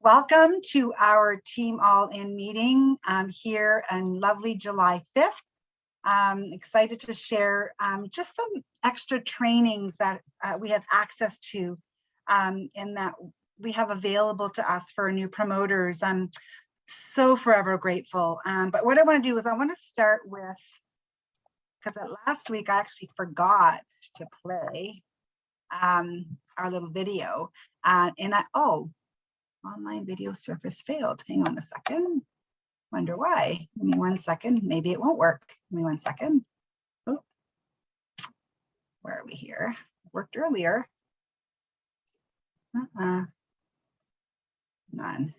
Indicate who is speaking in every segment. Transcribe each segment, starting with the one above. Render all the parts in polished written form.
Speaker 1: Welcome to our Team All In meeting here on lovely July 5th. Excited to share just some extra trainings that we have access to and that we have available to us for new promoters. I'm so forever grateful. But what I want to do is I want to start with, because last week I actually forgot to play our little video online video surface failed. Hang on a second. Wonder why. Give me 1 second. Maybe it won't work. Give me 1 second. Oh, where are we here? Worked earlier. None. Let's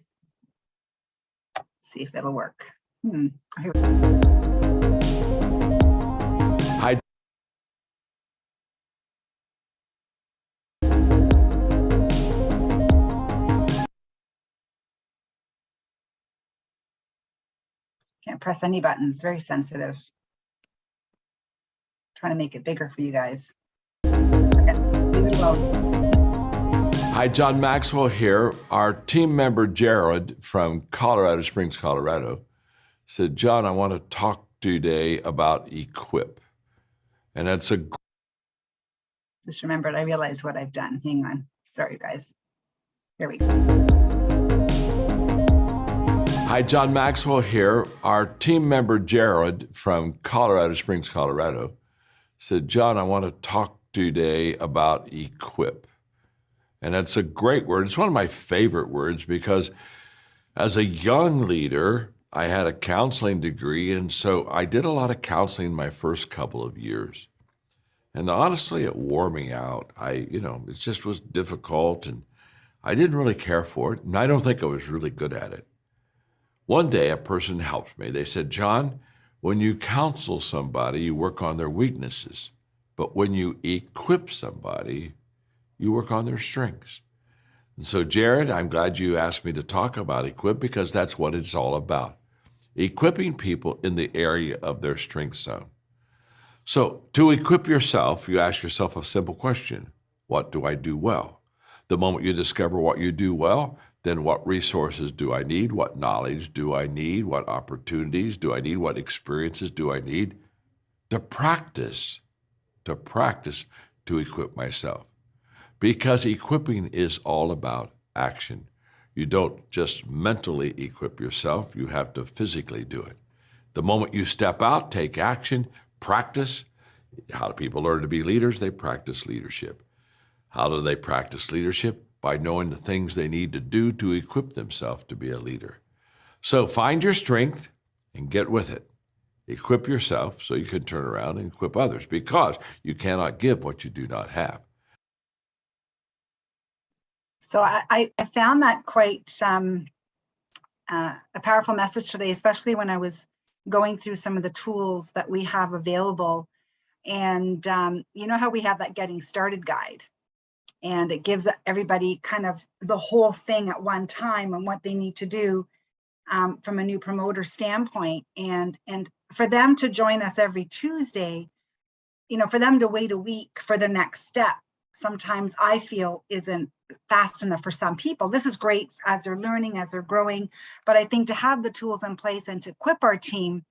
Speaker 1: see if it'll work. Here we go.
Speaker 2: Hi.
Speaker 1: Can't press any buttons, very sensitive. Trying to make it bigger for you guys. Okay, leave it alone.
Speaker 2: Hi, John Maxwell here. Our team member, Jared from Colorado Springs, Colorado, said, John, I want to talk today about Equip. And that's a...
Speaker 1: Just remembered, I realized what I've done. Hang on. Sorry, guys. Here we go.
Speaker 2: Hi, John Maxwell here. Our team member, Jared from Colorado Springs, Colorado, said, John, I want to talk today about Equip. And that's a great word. It's one of my favorite words because as a young leader, I had a counseling degree, and so I did a lot of counseling my first couple of years. And honestly, it wore me out. It just was difficult, and I didn't really care for it, and I don't think I was really good at it. One day, a person helped me. They said, John, when you counsel somebody, you work on their weaknesses. But when you equip somebody, you work on their strengths. And so, Jared, I'm glad you asked me to talk about Equip because that's what it's all about. Equipping people in the area of their strength zone. So to equip yourself, you ask yourself a simple question. What do I do well? The moment you discover what you do well, then what resources do I need? What knowledge do I need? What opportunities do I need? What experiences do I need to practice to equip myself? Because equipping is all about action. You don't just mentally equip yourself, you have to physically do it. The moment you step out, take action, practice. How do people learn to be leaders? They practice leadership. How do they practice leadership? By knowing the things they need to do to equip themselves to be a leader. So find your strength and get with it. Equip yourself so you can turn around and equip others because you cannot give what you do not have.
Speaker 1: So I found that quite a powerful message today, especially when I was going through some of the tools that we have available. And you know how we have that getting started guide, and it gives everybody kind of the whole thing at one time and what they need to do from a new promoter standpoint. And for them to join us every Tuesday, for them to wait a week for the next step, sometimes I feel isn't fast enough for some people. This is great as they're learning, as they're growing, but I think to have the tools in place and to equip our team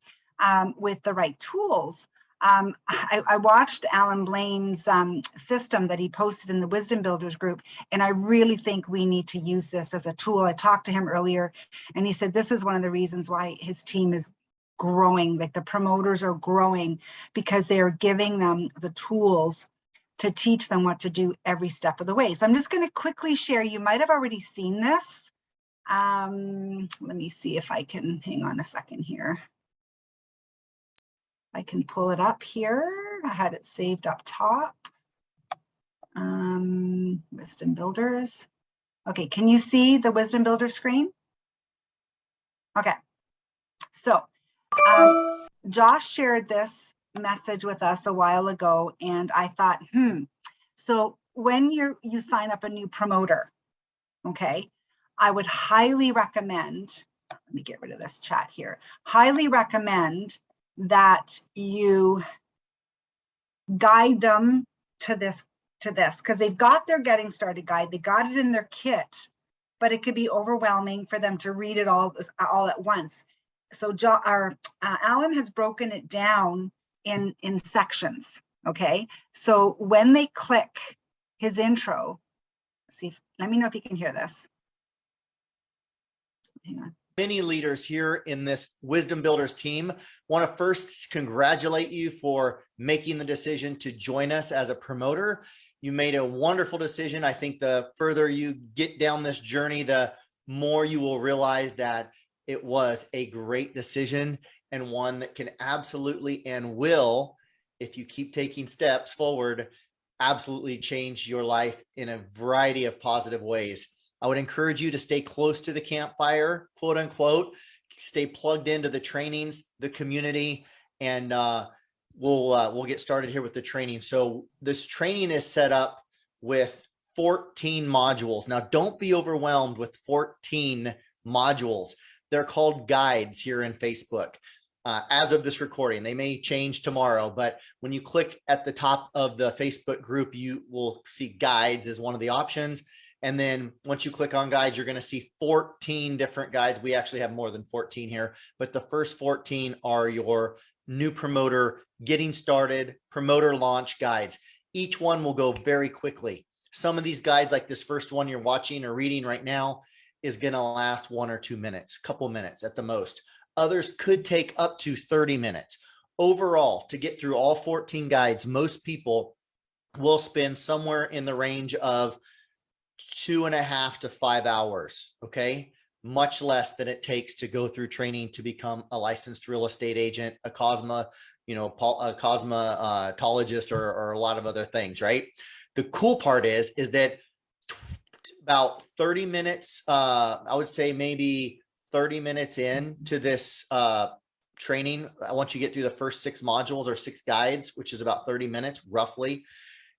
Speaker 1: with the right tools. I watched Alan Blaine's system that he posted in the Wisdom Builders group, and I really think we need to use this as a tool. I talked to him earlier, and he said this is one of the reasons why his team is growing, like the promoters are growing, because they are giving them the tools to teach them what to do every step of the way. So I'm just going to quickly share. You might have already seen this. Let me see if I can, hang on a second here. I can pull it up here. I had it saved up top. Wisdom Builders. Okay, can you see the Wisdom Builder screen? Okay, so Josh shared this message with us a while ago, and I thought, so when you sign up a new promoter, okay, I would highly recommend, let me get rid of this chat here, highly recommend that you guide them to this, because they've got their getting started guide, they got it in their kit, but it could be overwhelming for them to read it all at once. So Alan has broken it down in sections, okay? So when they click his intro, let me know if you can hear this. Hang on.
Speaker 3: Many leaders here in this Wisdom Builders team want to first congratulate you for making the decision to join us as a promoter. You made a wonderful decision. I think the further you get down this journey, the more you will realize that it was a great decision, and one that can absolutely and will, if you keep taking steps forward, absolutely change your life in a variety of positive ways. I would encourage you to stay close to the campfire, quote unquote, stay plugged into the trainings, the community, and we'll get started here with the training. So this training is set up with 14 modules. Now, don't be overwhelmed with 14 modules. They're called guides here in Facebook. As of this recording, they may change tomorrow, but when you click at the top of the Facebook group, you will see guides as one of the options. And then once you click on guides, you're going to see 14 different guides. We actually have more than 14 here, but the first 14 are your new promoter getting started, promoter launch guides. Each one will go very quickly. Some of these guides, like this first one you're watching or reading right now, is going to last 1 or 2 minutes, couple minutes at the most. Others could take up to 30 minutes. Overall, to get through all 14 guides, most people will spend somewhere in the range of 2.5 to 5 hours. Okay. Much less than it takes to go through training to become a licensed real estate agent, a cosmetologist, or a lot of other things, right? The cool part is that about 30 minutes, I would say maybe 30 minutes into this training, once you get through the first 6 modules or 6 guides, which is about 30 minutes roughly,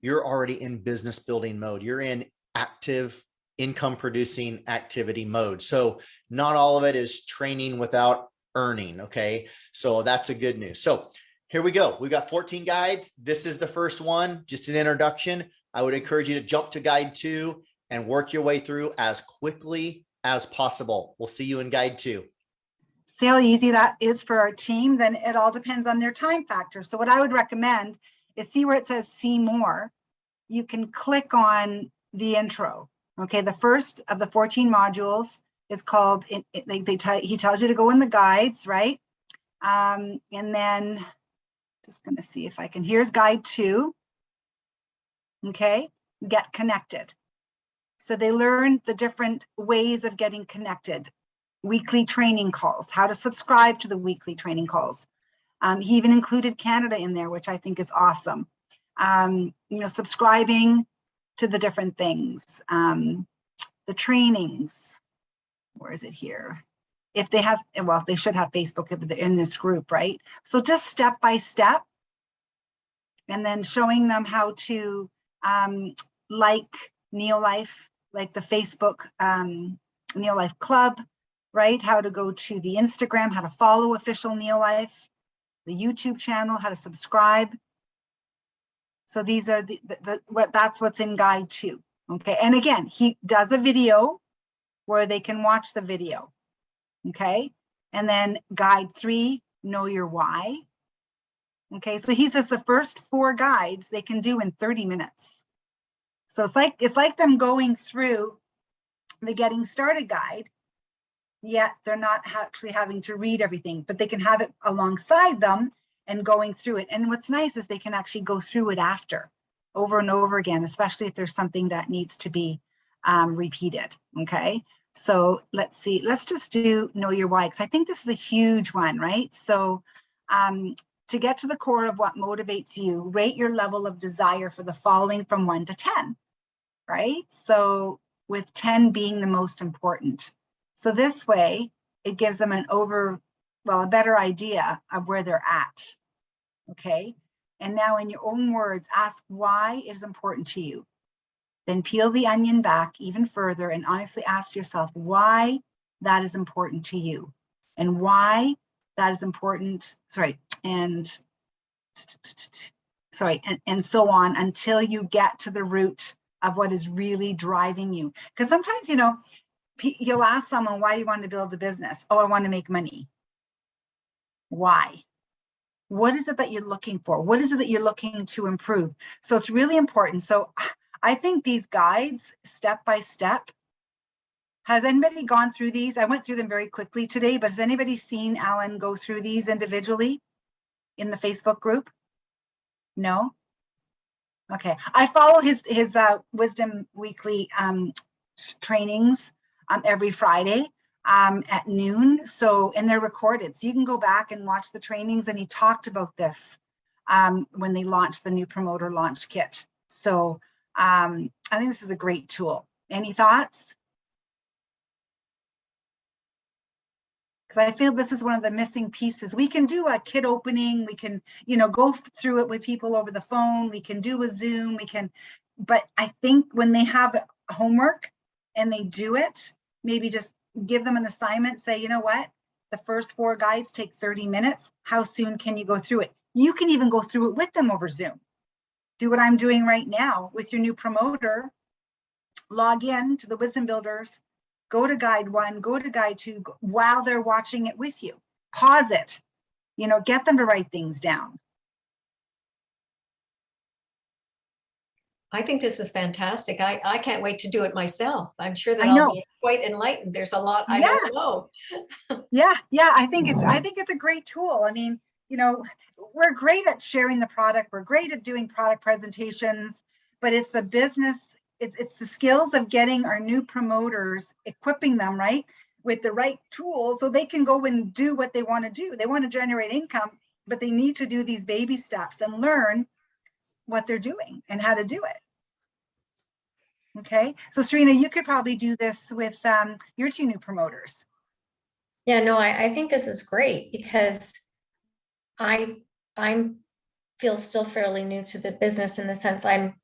Speaker 3: you're already in business building mode. You're in active income producing activity mode. So not all of it is training without earning. Okay. So that's a good news. So here we go. We've got 14 guides. This is the first one, just an introduction. I would encourage you to jump to guide 2 and work your way through as quickly as possible. We'll see you in guide 2.
Speaker 1: See how easy that is for our team? Then it all depends on their time factor. So what I would recommend is see where it says see more. You can click on the intro. Okay, the first of the 14 modules is called, he tells you to go in the guides, right? And then just gonna see if I can, here's guide 2. Okay, get connected. So they learn the different ways of getting connected. Weekly training calls, how to subscribe to the weekly training calls. He even included Canada in there, which I think is awesome. Subscribing to the different things, the trainings, where is it here? If they have, well, they should have Facebook if they're in this group, right? So just step by step, and then showing them how to like Neolife, like the Facebook Neolife Club, right? How to go to the Instagram, how to follow official Neolife, the YouTube channel, how to subscribe. So these are that's what's in guide 2. Okay, and again, he does a video where they can watch the video. Okay, and then guide 3, know your why. Okay, so he says the first 4 guides they can do in 30 minutes. So it's like them going through the getting started guide, yet they're not actually having to read everything, but they can have it alongside them and going through it. And what's nice is they can actually go through it after, over and over again, especially if there's something that needs to be repeated. Okay, so let's see, let's just do know your why, because I think this is a huge one, right? So to get to the core of what motivates you, rate your level of desire for the following from 1 to 10, right? So with 10 being the most important. So this way, it gives them a better idea of where they're at, okay? And now in your own words, ask why it is important to you. Then peel the onion back even further and honestly ask yourself why that is important to you and why that is important, and so on until you get to the root of what is really driving you. Because sometimes, you'll ask someone, why do you want to build a business? Oh, I want to make money. Why? What is it that you're looking for? What is it that you're looking to improve? So it's really important. So I think these guides, step by step, has anybody gone through these? I went through them very quickly today, but has anybody seen Alan go through these individually in the Facebook group? No? Okay. I follow his Wisdom Weekly trainings every Friday at noon. So, and they're recorded. So you can go back and watch the trainings. And he talked about this when they launched the new promoter launch kit. So I think this is a great tool. Any thoughts? Because I feel this is one of the missing pieces. We can do a kit opening. We can, go through it with people over the phone. We can do a Zoom. But I think when they have homework and they do it, maybe just give them an assignment, say, you know what? The first 4 guides take 30 minutes. How soon can you go through it? You can even go through it with them over Zoom. Do what I'm doing right now with your new promoter. Log in to the Wisdom Builders. Go to guide 1, go to guide 2 while they're watching it with you. Pause it, get them to write things down.
Speaker 4: I think this is fantastic. I can't wait to do it myself. I'm sure that I'll be quite enlightened. There's a lot I don't know.
Speaker 1: Yeah, I think it's a great tool. I mean, we're great at sharing the product. We're great at doing product presentations, but it's the business. It's the skills of getting our new promoters, equipping them, right, with the right tools so they can go and do what they want to do. They want to generate income, but they need to do these baby steps and learn what they're doing and how to do it. Okay, so Serena, you could probably do this with your 2 new promoters.
Speaker 5: Yeah, no, I think this is great because I'm feel still fairly new to the business in the sense I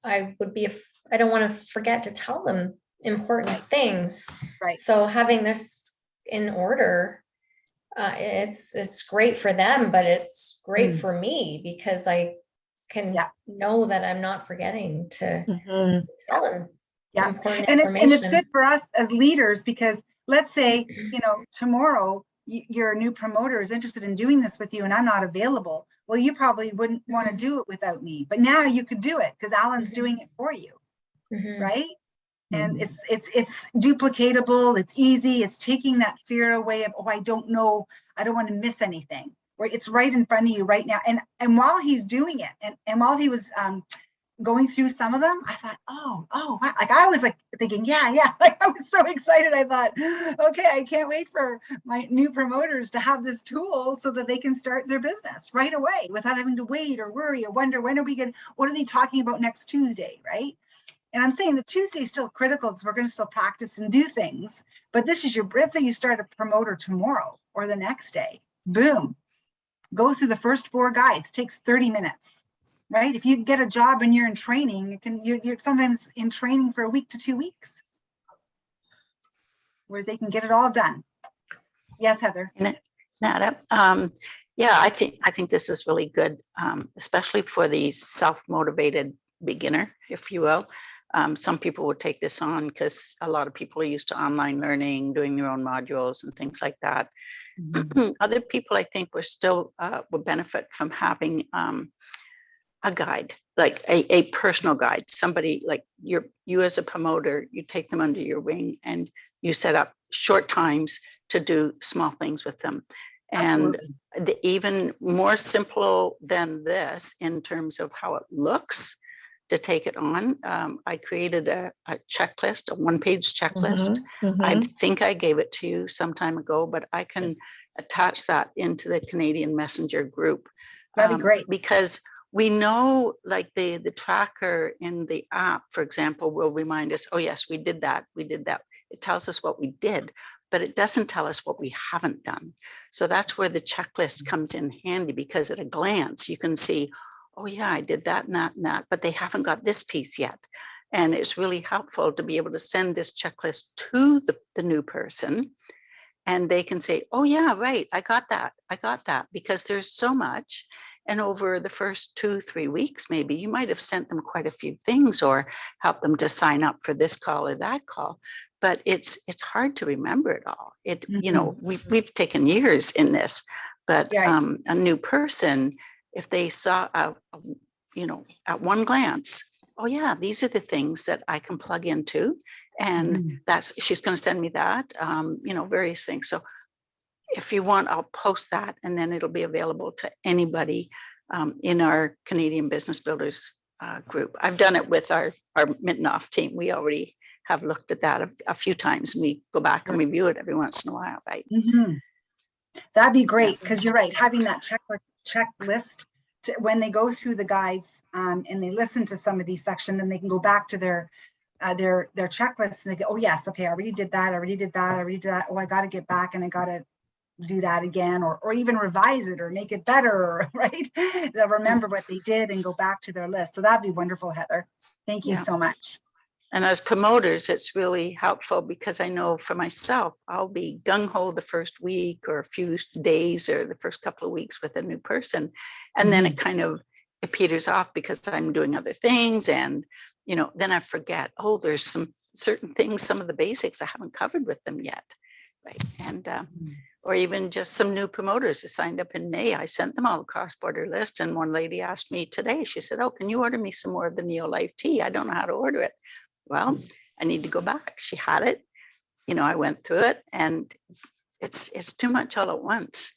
Speaker 5: don't want to forget to tell them important things.
Speaker 1: Right.
Speaker 5: So having this in order, it's great for them, but it's great for me because I can know that I'm not forgetting to tell them important information.
Speaker 1: And it's good for us as leaders because let's say, tomorrow your new promoter is interested in doing this with you and I'm not available. Well, you probably wouldn't want to do it without me, but now you could do it because Alan's doing it for you. Right? And it's duplicatable, it's easy, it's taking that fear away of, oh, I don't know, I don't want to miss anything. Where it's right in front of you right now. And while he's doing it, and while he was going through some of them, I thought, oh, wow. Like I was like thinking, yeah. Like I was so excited. I thought, okay, I can't wait for my new promoters to have this tool so that they can start their business right away without having to wait or worry or wonder what are they talking about next Tuesday, right? And I'm saying the Tuesday is still critical because we're going to still practice and do things. But this is let's say you start a promoter tomorrow or the next day. Boom. Go through the first 4 guides. Takes 30 minutes, right? If you get a job and you're in training, you're sometimes in training for a week to 2 weeks. Whereas they can get it all done. Yes, Heather.
Speaker 6: Nada. Yeah, I think this is really good, especially for the self-motivated beginner, if you will. Some people would take this on because a lot of people are used to online learning, doing their own modules and things like that. Other people, I think, would benefit from having a guide, like a personal guide. Somebody like you as a promoter, you take them under your wing and you set up short times to do small things with them.
Speaker 1: Absolutely.
Speaker 6: And even more simple than this in terms of how it looks to take it on. I created a checklist, a 1-page checklist. I think I gave it to you some time ago, but I can attach that into the Canadian Messenger group.
Speaker 1: That'd be great.
Speaker 6: Because we know like the tracker in the app, for example, will remind us, oh yes, we did that. It tells us what we did, but it doesn't tell us what we haven't done. So that's where the checklist comes in handy because at a glance, you can see, oh yeah, I did that and that and that, but they haven't got this piece yet. And it's really helpful to be able to send this checklist to the new person and they can say, oh yeah, right, I got that, because there's so much. And over the first 2-3 weeks, maybe you might have sent them quite a few things or helped them to sign up for this call or that call. But it's hard to remember it all. We've taken years in this, but a new person, if they saw, at one glance, oh yeah, these are the things that I can plug into, and she's going to send me that, various things. So if you want, I'll post that, and then it'll be available to anybody in our Canadian Business Builders group. I've done it with our Mittenoff team. We already have looked at that a few times. We go back and review it every once in a while, right?
Speaker 1: That'd be great, because you're right, having that checklist when they go through the guides and they listen to some of these sections, then they can go back to their checklist and they go, oh yes, okay, I already did that. Oh, I got to get back and I got to do that again, or even revise it or make it better, right? They'll remember what they did and go back to their list. So that'd be wonderful, Heather. Thank you so much.
Speaker 6: And as promoters, it's really helpful, because I know for myself, I'll be gung-ho the first week or a few days or the first couple of weeks with a new person. And then it peters off because I'm doing other things. And, then I forget, there's some certain things, some of the basics I haven't covered with them yet. Right. And, or even just some new promoters that signed up in May. I sent them all a cross-border list. And one lady asked me today, she said, oh, can you order me some more of the Neolife tea? I don't know how to order it. Well, I need to go back. She had it. I went through it, and it's too much all at once.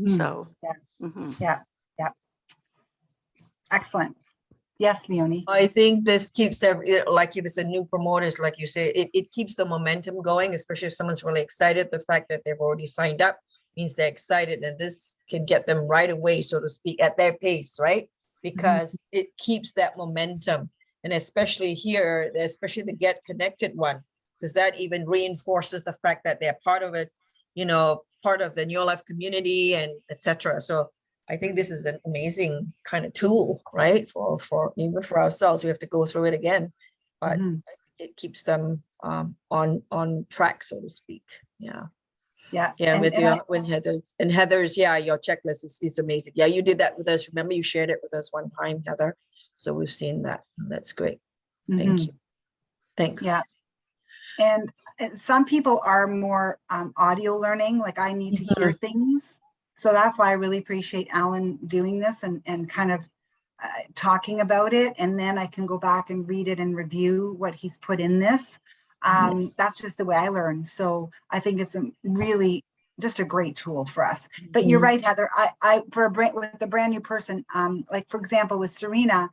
Speaker 6: So,
Speaker 1: yeah. Excellent. Yes, Leonie.
Speaker 7: I think this keeps like if it's a new promoters, like you say, it keeps the momentum going, especially if someone's really excited. The fact that they've already signed up means they're excited, and this can get them right away, so to speak, at their pace, right? Because it keeps that momentum. And especially here, especially the Get Connected one, because that even reinforces the fact that they're part of it, part of the Neolife community and etc. So I think this is an amazing kind of tool, right? For even for ourselves, we have to go through it again, but I think it keeps them on track, so to speak. Yeah. When Heather's, your checklist is amazing. Yeah, you did that with us. Remember, you shared it with us one time, Heather. So we've seen that. That's great. Thank you. Thanks.
Speaker 1: Yeah. And some people are more audio learning, like I need to hear things. So that's why I really appreciate Alan doing this and kind of talking about it. And then I can go back and read it and review what he's put in this. That's just the way I learn. So I think it's really just a great tool for us. But you're right, Heather. With a brand new person, like for example, with Serena,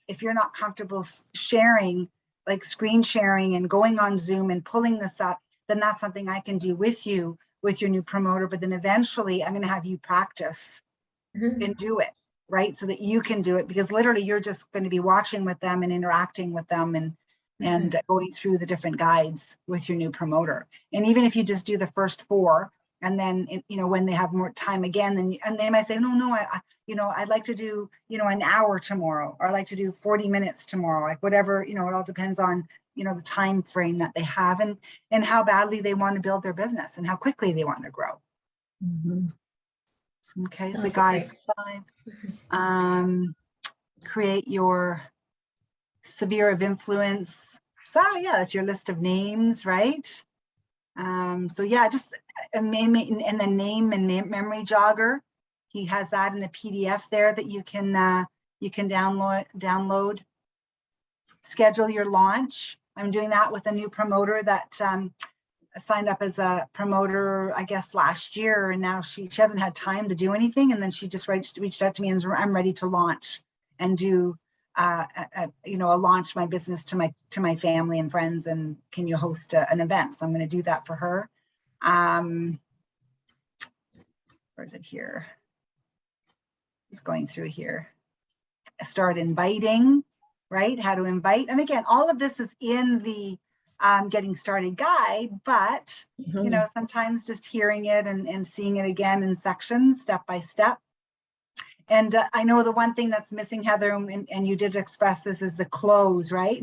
Speaker 1: if you're not comfortable sharing, like screen sharing and going on Zoom and pulling this up, then that's something I can do with you, with your new promoter. But then eventually I'm going to have you practice and do it, right? So that you can do it, because literally you're just going to be watching with them and interacting with them and going through the different guides with your new promoter. And even if you just do the first 4, and then, when they have more time again, and they might say, no, I'd like to do, an hour tomorrow, or I'd like to do 40 minutes tomorrow, like whatever, it all depends on, the time frame that they have and how badly they want to build their business and how quickly they want to grow. Okay, so guide 5, create your sphere of influence. So that's your list of names, right? So just and then name and memory jogger. He has that in a PDF there that you can download. Schedule your launch. I'm doing that with a new promoter that signed up as a promoter, I guess, last year, and now she hasn't had time to do anything, and then she just reached out to me and said, I'm ready to launch and do launch my business to my family and friends, and can you host an event? So I'm going to do that for her. Where is it here? Just going through here. Start inviting, right? How to invite. And again, all of this is in the getting started guide, but sometimes just hearing it and seeing it again in sections, step by step. And I know the one thing that's missing, Heather, and you did express this, is the close, right?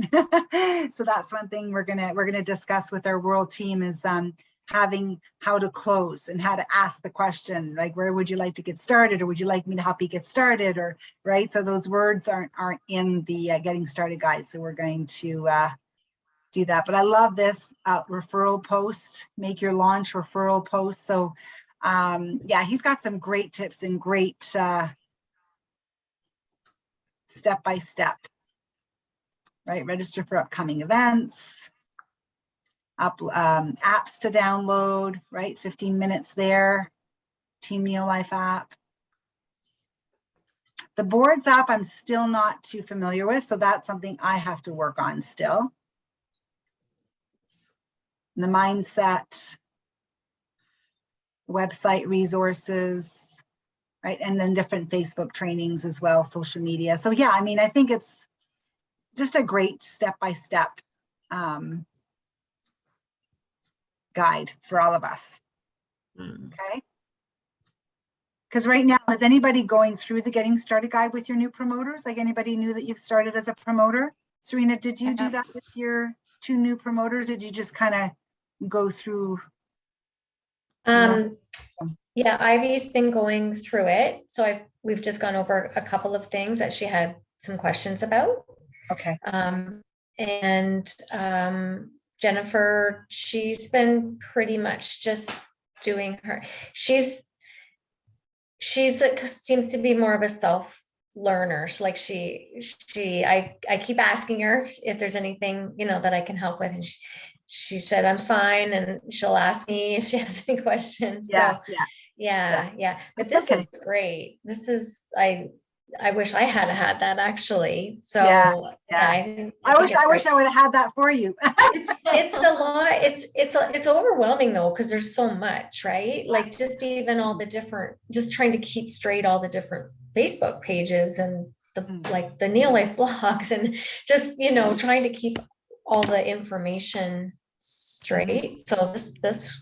Speaker 1: So that's one thing we're gonna discuss with our world team is having how to close and how to ask the question, like, where would you like to get started? Or would you like me to help you get started? Or, right? So those words aren't in the getting started guide. So we're going to do that. But I love this referral post, make your launch referral post. So yeah, he's got some great tips and great step-by-step, right? Register for upcoming events, apps to download, right? 15 minutes there, Team Neolife app. The boards app, I'm still not too familiar with, so that's something I have to work on still. The mindset, website resources, right? And then different Facebook trainings as well, social media. So yeah, I mean, I think it's just a great step-by-step guide for all of us. Okay. Because right now, is anybody going through the getting started guide with your new promoters? Like, anybody new that you've started as a promoter? Serena, did you do that with your 2 new promoters? Did you just kind of go through?
Speaker 5: Yeah, Ivy's been going through it. So we've just gone over a couple of things that she had some questions about.
Speaker 1: Okay.
Speaker 5: And Jennifer, she's been pretty much just doing her, she's seems to be more of a self learner. I keep asking her if there's anything, you know, that I can help with. And she said, I'm fine. And she'll ask me if she has any questions.
Speaker 1: Yeah.
Speaker 5: So yeah. But
Speaker 1: That's
Speaker 5: this
Speaker 1: okay.
Speaker 5: is great. This is, I wish I had had that actually. So
Speaker 1: I wish I would have had that for you.
Speaker 5: it's a lot. It's overwhelming though, because there's so much, right? Like just even all the different, just trying to keep straight all the different Facebook pages and like the Neolife blogs, and just, you know, trying to keep all the information straight. So this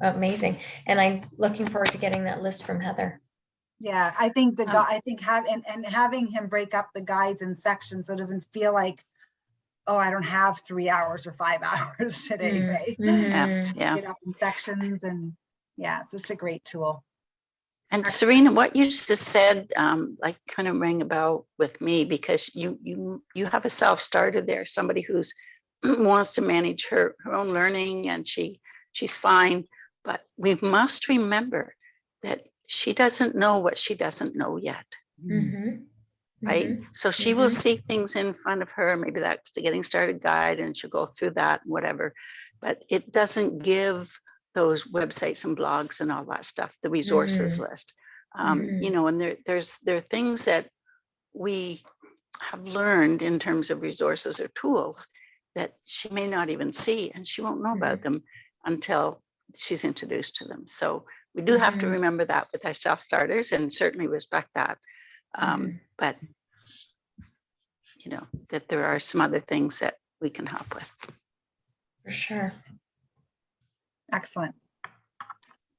Speaker 5: amazing, and I'm looking forward to getting that list from Heather.
Speaker 1: Yeah, I think having him break up the guides in sections so it doesn't feel like, oh, I don't have 3 hours or 5 hours today, right?
Speaker 6: Yeah.
Speaker 1: Get up in sections, and yeah, it's just a great tool.
Speaker 6: And Serena, what you just said, like kind of rang a bell with me, because you have a self-starter there, somebody who's wants to manage her own learning, and she's fine. But we must remember that she doesn't know what she doesn't know yet. Right? So she will see things in front of her. Maybe that's the getting started guide, and she'll go through that and whatever. But it doesn't give those websites and blogs and all that stuff, the resources list. You know, and there are things that we have learned in terms of resources or tools that she may not even see, and she won't know about them until she's introduced to them. So we do have to remember that with our self-starters, and certainly respect that. But you know, that there are some other things that we can help with.
Speaker 5: For sure.
Speaker 1: Excellent.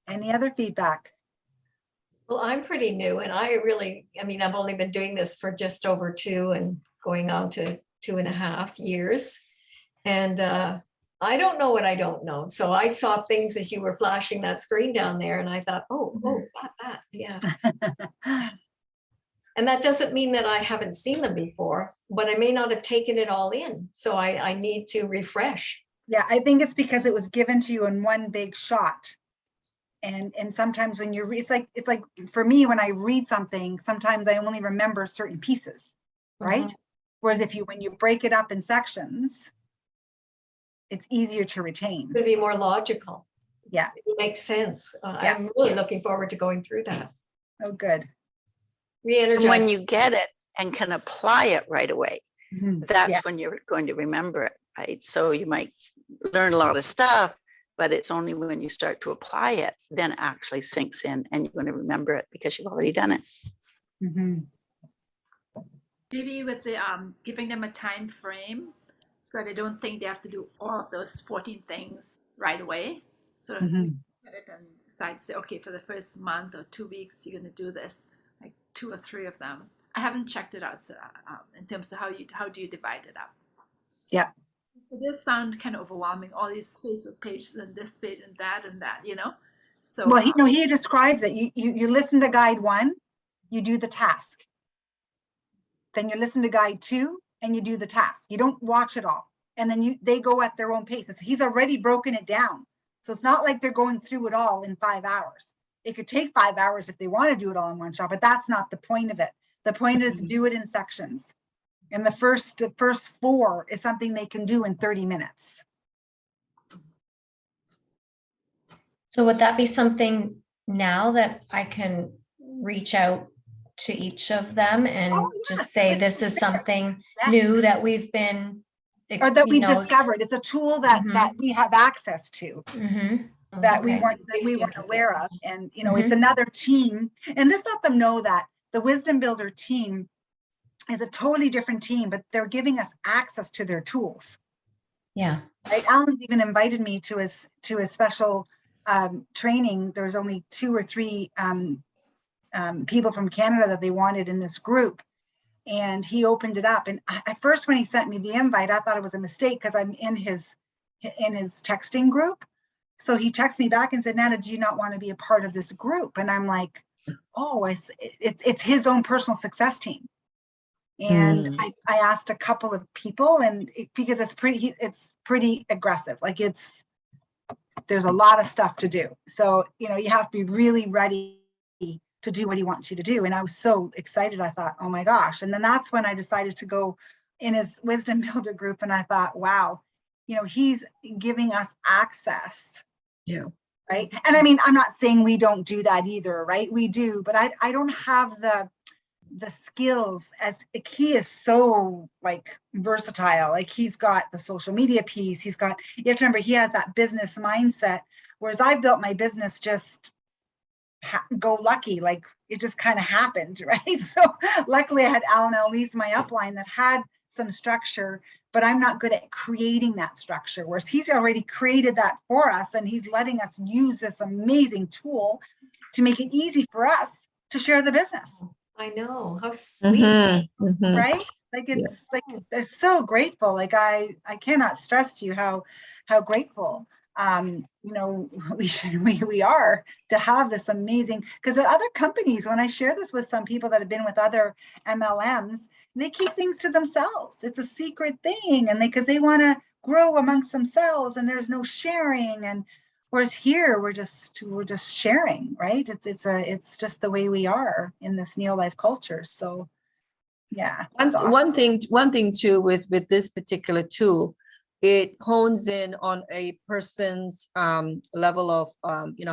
Speaker 1: Any other feedback?
Speaker 4: Well, I'm pretty new, and I mean, I've only been doing this for just over 2 and going on to 2.5 years. And I don't know what I don't know. So I saw things as you were flashing that screen down there, and I thought, that, yeah. And that doesn't mean that I haven't seen them before, but I may not have taken it all in. So I need to refresh.
Speaker 1: Yeah, I think it's because it was given to you in one big shot. And sometimes when you read, it's like for me, when I read something, sometimes I only remember certain pieces, right? Whereas when you break it up in sections, it's easier to retain.
Speaker 4: It would be more logical.
Speaker 1: Yeah.
Speaker 4: It makes sense. I'm really looking forward to going through that.
Speaker 1: Oh, good.
Speaker 6: And when you get it and can apply it right away, that's when you're going to remember it, right? So you might learn a lot of stuff, but it's only when you start to apply it, then it actually sinks in, and you're going to remember it because you've already done it.
Speaker 8: Maybe with the giving them a time frame, so they don't think they have to do all of those 14 things right away. So get it and decide, say, okay, for the first month or 2 weeks, you're going to do this, like 2 or 3 of them. I haven't checked it out, so in terms of how do you divide it up?
Speaker 1: Yeah.
Speaker 8: it does sound kind of overwhelming, all these Facebook pages and this page and that, you know? So,
Speaker 1: Well, he describes it. You listen to guide 1, you do the task. Then you listen to guide 2 and you do the task. You don't watch it all. And then they go at their own pace. He's already broken it down. So it's not like they're going through it all in 5 hours. It could take 5 hours if they want to do it all in one shot, but that's not the point of it. The point is to do it in sections. And the first 4 is something they can do in 30 minutes.
Speaker 5: So would that be something now that I can reach out to each of them and just say, this is something new that we've been,
Speaker 1: or that we've discovered? It's a tool that we have access to, that we weren't aware of. And it's another team. And just let them know that the Wisdom Builder team is a totally different team, but they're giving us access to their tools.
Speaker 5: Yeah.
Speaker 1: Right. Alan's even invited me to his special training. There was only 2 or 3 people from Canada that they wanted in this group. And he opened it up. And at first, when he sent me the invite, I thought it was a mistake because I'm in his texting group. So he texted me back and said, Nana, do you not want to be a part of this group? And I'm like, oh, it's his own personal success team. And I asked a couple of people, and because it's pretty aggressive. Like there's a lot of stuff to do. So, you have to be really ready to do what he wants you to do. And I was so excited. I thought, oh my gosh. And then that's when I decided to go in his Wisdom Builder group. And I thought, wow, he's giving us access.
Speaker 7: Yeah.
Speaker 1: Right. And I mean, I'm not saying we don't do that either, right? We do, but I don't have the skills as he is so versatile. Like he's got the social media piece. You have to remember, he has that business mindset. Whereas I built my business just go lucky, like it just kind of happened, right? So luckily I had Alan Elise, my upline, that had some structure, but I'm not good at creating that structure, whereas he's already created that for us, and he's letting us use this amazing tool to make it easy for us to share the business.
Speaker 4: I know, how sweet.
Speaker 1: Right? Like they're so grateful. Like I cannot stress to you how grateful we are to have this amazing, because other companies, when I share this with some people that have been with other MLMs, they keep things to themselves. It's a secret thing, and because they want to grow amongst themselves, and there's no sharing. And whereas here we're just sharing, right? It's just the way we are in this neo-life culture. So yeah.
Speaker 7: Awesome. One thing too with this particular tool, it hones in on a person's level of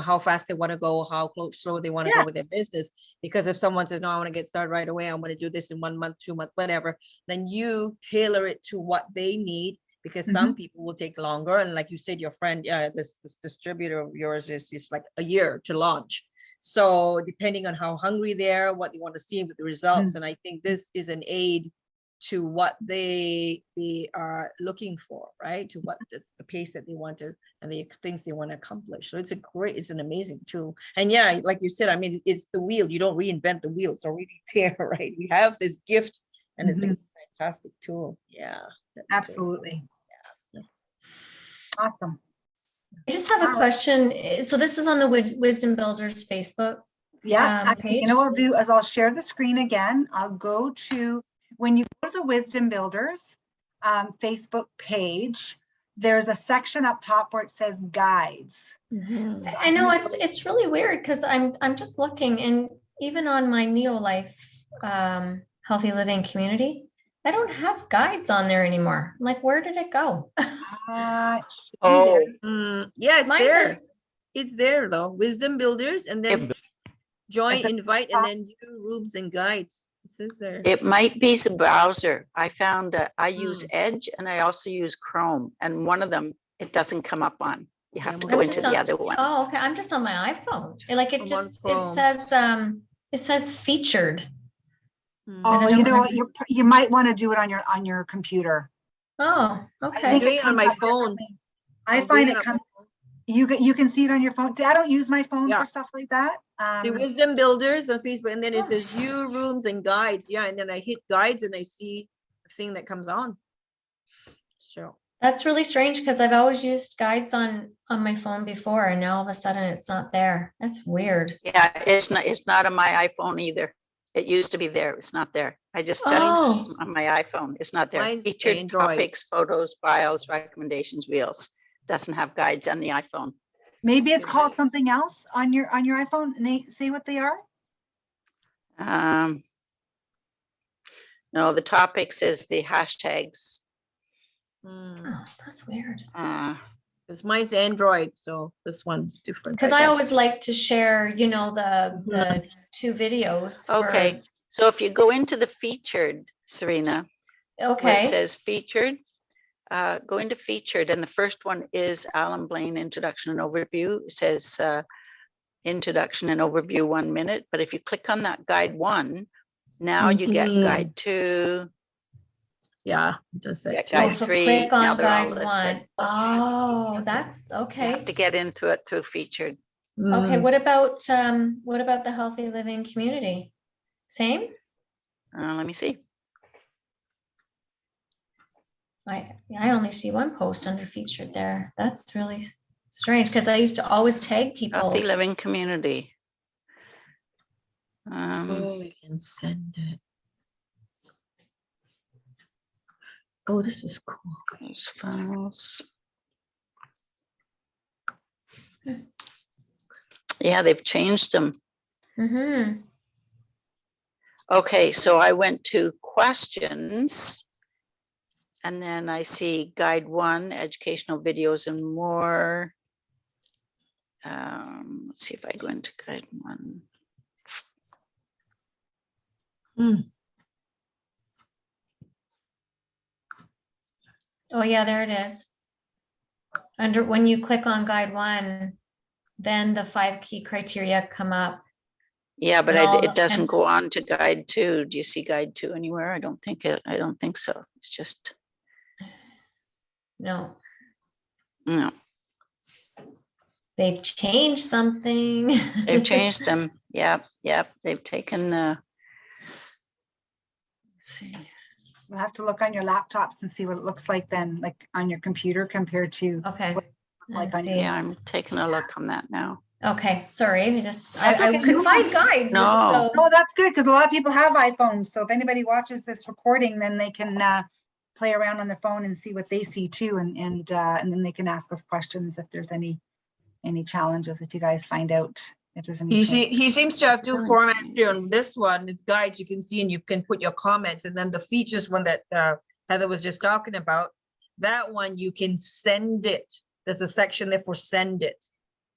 Speaker 7: how fast they want to go, how slow they want to go with their business. Because if someone says, no, I want to get started right away, I'm going to do this in 1 month, 2 months, whatever, then you tailor it to what they need, because some people will take longer. And like you said, your friend, this distributor of yours is like a year to launch. So depending on how hungry they are, what they want to see with the results. And I think this is an aid to what they are looking for, right? To what the pace that they want to, and the things they want to accomplish. So it's an amazing tool. And yeah, like you said, I mean, it's the wheel. You don't reinvent the wheel. It's already there, right? We have this gift, and it's a fantastic tool. Yeah.
Speaker 1: Absolutely.
Speaker 7: Yeah.
Speaker 1: Awesome.
Speaker 5: I just have a question. So this is on the Wisdom Builders Facebook page.
Speaker 1: What I'll do is I'll share the screen again. I'll go to, when you go to the Wisdom Builders Facebook page, there's a section up top where it says guides.
Speaker 5: I know it's really weird, because I'm just looking, and even on my Neo-Life Healthy Living community, I don't have guides on there anymore. I'm like, where did it go?
Speaker 7: It's there. It's there though. Wisdom Builders, and then join, invite, and then new rooms and guides. It says there.
Speaker 6: It might be the browser. I found I use Edge, and I also use Chrome, and one of them it doesn't come up on. You have to go into the other one.
Speaker 5: Oh, okay. I'm just on my iPhone. It says featured.
Speaker 1: Oh, you know what? You might want to do it on your computer.
Speaker 5: Oh, okay.
Speaker 7: I'm doing it on my phone.
Speaker 1: I find it comes. You can see it on your phone. I don't use my phone for stuff like that.
Speaker 7: The Wisdom Builders on Facebook, and then it says view rooms and guides. Yeah, and then I hit guides, and I see the thing that comes on. So
Speaker 5: That's really strange because I've always used guides on my phone before, and now all of a sudden it's not there. That's weird.
Speaker 6: Yeah, it's not on my iPhone either. It used to be there. It's not there. I just checked
Speaker 5: Oh.
Speaker 6: on my iPhone. It's not there.
Speaker 7: Mine's
Speaker 6: Featured
Speaker 7: Android.
Speaker 6: topics, photos, files, recommendations, wheels. Doesn't have guides on the iPhone.
Speaker 1: Maybe it's called something else on your iPhone. Nate, say what they are.
Speaker 6: No, the topics is the hashtags.
Speaker 5: Oh, that's weird.
Speaker 7: Because mine's Android, so this one's different.
Speaker 5: Because I
Speaker 7: guess.
Speaker 5: always like to share, the 2 videos.
Speaker 6: Okay, so if you go into the featured, Serena, where it
Speaker 5: Okay.
Speaker 6: says featured, go into featured, and the first one is Alan Blaine Introduction and Overview. It says Introduction and Overview 1 minute, but if you click on that guide 1, now you get
Speaker 7: Mhm.
Speaker 6: guide 2,
Speaker 7: Yeah, just
Speaker 6: Yeah,
Speaker 7: that.
Speaker 6: guide
Speaker 5: Oh, so
Speaker 6: 3.
Speaker 5: click
Speaker 6: now
Speaker 5: on
Speaker 6: they're all
Speaker 5: guide
Speaker 6: listed.
Speaker 5: 1. Oh, that's
Speaker 6: You
Speaker 5: okay.
Speaker 6: have to get into it through featured.
Speaker 5: Okay, what about the healthy living community? Same?
Speaker 6: Let me see.
Speaker 5: I only see one post under featured there. That's really strange because I used to always tag people.
Speaker 6: Healthy living community.
Speaker 7: Oh, we can send it. Oh, this is cool.
Speaker 6: Those files. Yeah, they've changed them.
Speaker 5: Mm-hmm.
Speaker 6: Okay, so I went to questions. And then I see guide 1, educational videos and more. Let's see if I go into guide 1.
Speaker 5: Oh, yeah, there it is. When you click on guide 1, then the 5 key criteria come up.
Speaker 6: Yeah, but
Speaker 5: And all
Speaker 6: it
Speaker 5: the-
Speaker 6: doesn't
Speaker 5: and-
Speaker 6: go on to guide 2. Do you see guide 2 anywhere? I don't think so. It's just,
Speaker 5: No,
Speaker 6: no,
Speaker 5: they've changed something.
Speaker 6: they've changed them. Yep. They've taken let's see.
Speaker 1: We'll have to look on your laptops and see what it looks like then, like on your computer compared to
Speaker 5: Okay.
Speaker 1: like
Speaker 5: I
Speaker 1: on
Speaker 5: see.
Speaker 1: your.
Speaker 6: Yeah, I'm taking a look on that now.
Speaker 5: Okay, sorry,
Speaker 1: That's
Speaker 5: I
Speaker 1: okay.
Speaker 5: couldn't find guides.
Speaker 6: No.
Speaker 1: Oh, that's good, because a lot of people have iPhones. So if anybody watches this recording, then they can play around on their phone and see what they see too. And then they can ask us questions if there's any challenges, if you guys find out if there's any.
Speaker 7: He seems to have 2 formats here. On this one, it's guides you can see, and you can put your comments, and then the features one that Heather was just talking about, that one you can send it. There's a section there for send it.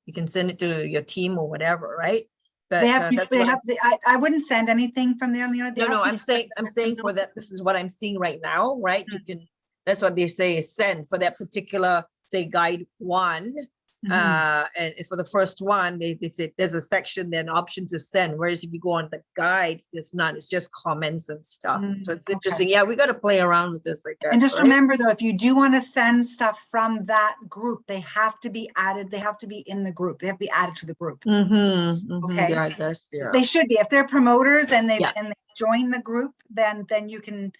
Speaker 7: You can send it to your team or whatever, right? But
Speaker 1: They have to,
Speaker 7: that's
Speaker 1: they
Speaker 7: what
Speaker 1: have, I wouldn't send anything from there, Leona. They
Speaker 7: No,
Speaker 1: have to
Speaker 7: I'm saying for that, this is what I'm seeing right now, right? You can, that's what they say is send for that particular, say, guide 1.
Speaker 1: Mhm.
Speaker 7: And for the first one, they said there's a section, then option to send. Whereas if you go on the guides, there's none. It's just comments and stuff. So it's
Speaker 1: okay.
Speaker 7: interesting. Yeah, we got to play around with this, I guess.
Speaker 1: And just
Speaker 7: right?
Speaker 1: remember though, if you do want to send stuff from that group, they have to be added. They have to be in the group. They have to be added to the group. Okay.
Speaker 7: Yeah, I guess, yeah.
Speaker 1: They should be. If they're promoters and
Speaker 7: Yeah.
Speaker 1: they join the group, then you can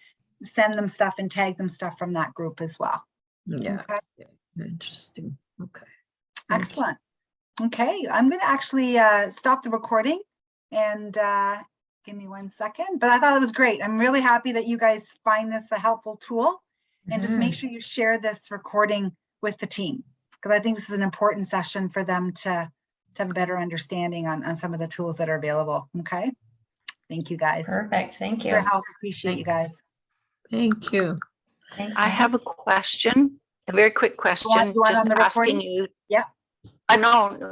Speaker 1: send them stuff and tag them stuff from that group as well.
Speaker 7: Yeah,
Speaker 1: Okay.
Speaker 7: interesting. Okay. Thank you.
Speaker 1: Excellent. Okay, I'm going to actually stop the recording and give me 1 second. But I thought it was great. I'm really happy that you guys find this a helpful tool, and just make sure you share this recording with the team, because I think this is an important session for them to have a better understanding on some of the tools that are available. Okay. Thank you guys.
Speaker 5: Perfect, thank
Speaker 1: For your
Speaker 5: you.
Speaker 1: help. Appreciate you guys.
Speaker 7: Thank you.
Speaker 5: Thanks.
Speaker 6: I have a question, a very quick question,
Speaker 1: you want
Speaker 6: just
Speaker 1: on the
Speaker 6: asking
Speaker 1: recording?
Speaker 6: you.
Speaker 1: Yeah.
Speaker 6: No, not on the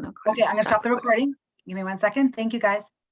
Speaker 6: recording.
Speaker 1: Okay, I'm going to stop the recording. Give me 1 second. Thank you guys.